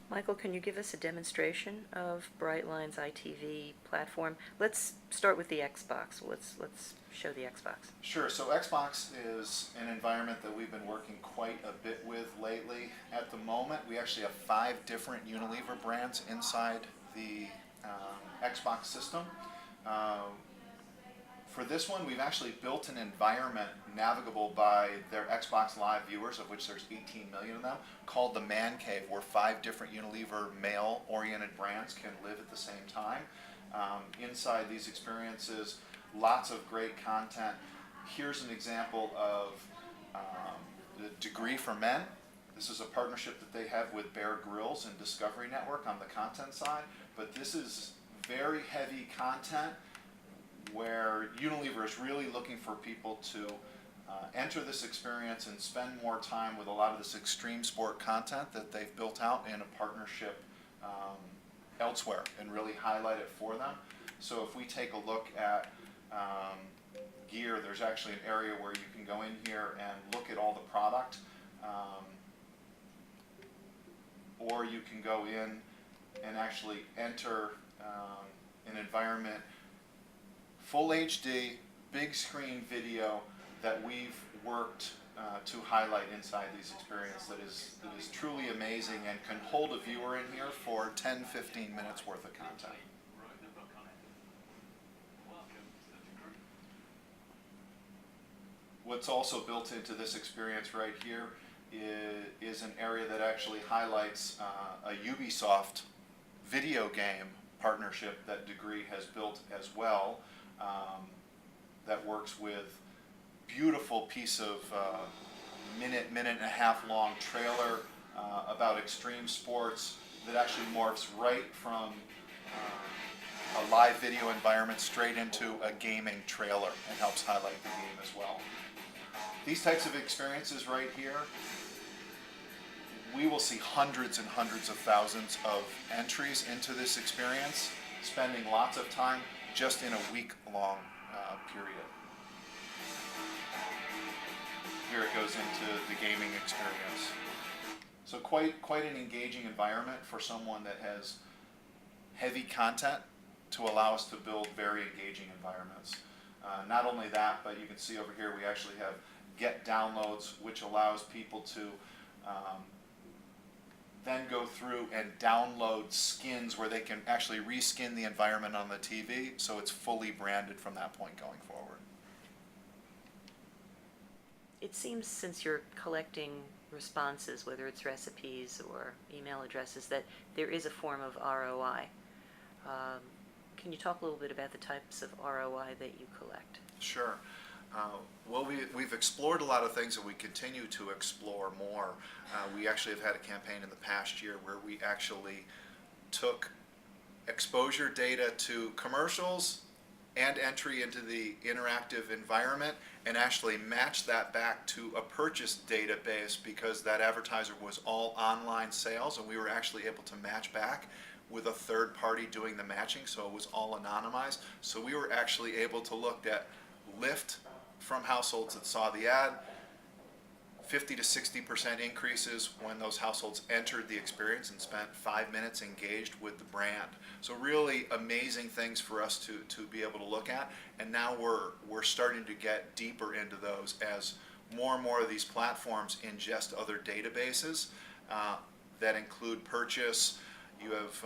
Michael, can you give us a demonstration of Brightline's ITV platform? Let's start with the Xbox. Let's show the Xbox. Sure. So Xbox is an environment that we've been working quite a bit with lately. At the moment, we actually have 5 different Unilever brands inside the Xbox system. Um, for this one, we've actually built an environment navigable by their Xbox Live viewers, of which there's 18 million of them, called the Man Cave, where 5 different Unilever male-oriented brands can live at the same time. Inside these experiences, lots of great content. Here's an example of the Degree for Men. This is a partnership that they have with Bear Grylls and Discovery Network on the content side, but this is very heavy content where Unilever is really looking for people to enter this experience and spend more time with a lot of this extreme sport content that they've built out in a partnership elsewhere and really highlight it for them. So if we take a look at gear, there's actually an area where you can go in here and look at all the product, or you can go in and actually enter an environment, full HD, big screen video that we've worked to highlight inside these experiences that is truly amazing and can hold a viewer in here for 10-15 minutes worth of content. What's also built into this experience right here is an area that actually highlights a Ubisoft video game partnership that Degree has built as well, that works with beautiful piece of minute and a half long trailer about extreme sports that actually morphs right from a live video environment straight into a gaming trailer and helps highlight the game as well. These types of experiences right here, we will see hundreds and hundreds of thousands of entries into this experience, spending lots of time just in a week-long period. Here it goes into the gaming experience. So quite an engaging environment for someone that has heavy content to allow us to build very engaging environments. Not only that, but you can see over here we actually have get downloads, which allows people to then go through and download skins where they can actually reskin the environment on the TV, so it's fully branded from that point going forward. It seems, since you're collecting responses, whether it's recipes or email addresses, that there is a form of ROI. Can you talk a little bit about the types of ROI that you collect? Sure. Well, we've explored a lot of things, and we continue to explore more. We actually have had a campaign in the past year where we actually took exposure data to commercials and entry into the interactive environment and actually matched that back to a purchase database, because that advertiser was all online sales, and we were actually able to match back with a third party doing the matching, so it was all anonymized. So we were actually able to look at lift from households that saw the ad, 50 to 60% increases when those households entered the experience and spent 5 minutes engaged with the brand. So really amazing things for us to be able to look at, and now we're starting to get deeper into those as more and more of these platforms ingest other databases that include purchase. You have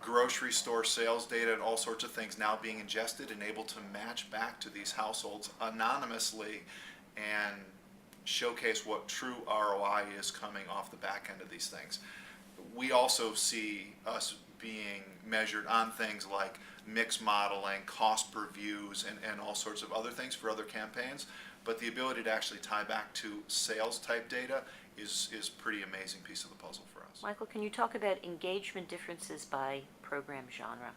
grocery store sales data and all sorts of things now being ingested and able to match back to these households anonymously and showcase what true ROI is coming off the back end of these things. We also see us being measured on things like mix modeling, cost per views, and all sorts of other things for other campaigns, but the ability to actually tie back to sales type data is pretty amazing piece of the puzzle for us. Michael, can you talk about engagement differences by program genre?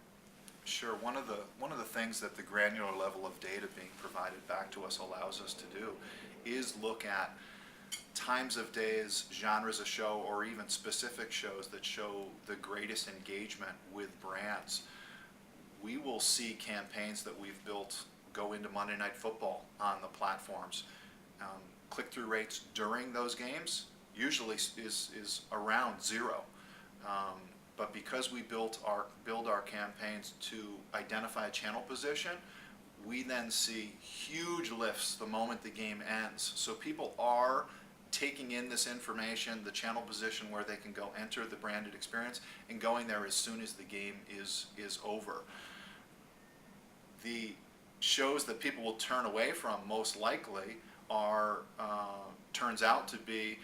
Sure. One of the things that the granular level of data being provided back to us allows us to do is look at times of days, genres of show, or even specific shows that show the greatest engagement with brands. We will see campaigns that we've built go into Monday Night Football on the platforms. Click-through rates during those games usually is around 0. But because we build our campaigns to identify a channel position, we then see huge lifts the moment the game ends. So people are taking in this information, the channel position where they can go enter the branded experience, and going there as soon as the game is over. The shows that people will turn away from most likely are turns out to be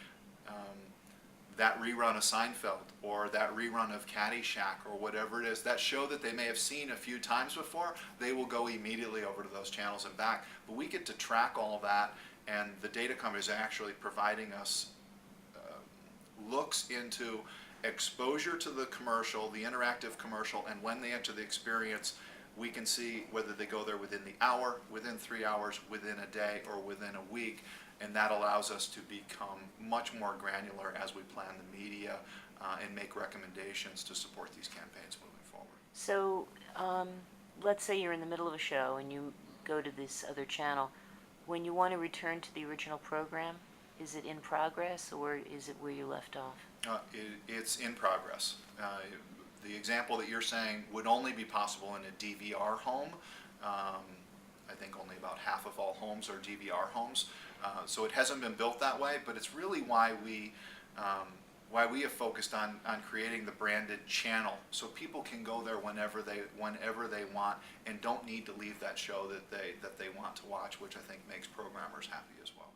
that rerun of Seinfeld or that rerun of Caddyshack or whatever it is. That show that they may have seen a few times before, they will go immediately over to those channels and back. But we get to track all of that, and the data companies are actually providing us looks into exposure to the commercial, the interactive commercial, and when they enter the experience, we can see whether they go there within the hour, within 3 hours, within a day, or within a week. And that allows us to become much more granular as we plan the media and make recommendations to support these campaigns moving forward. So, let's say you're in the middle of a show and you go to this other channel. When you want to return to the original program, is it in progress or is it where you left off? It's in progress. The example that you're saying would only be possible in a DVR home. I think only about half of all homes are DVR homes. So it hasn't been built that way, but it's really why we have focused on creating the branded channel, so people can go there whenever they want and don't need to leave that show that they want to watch, which I think makes programmers happy as well.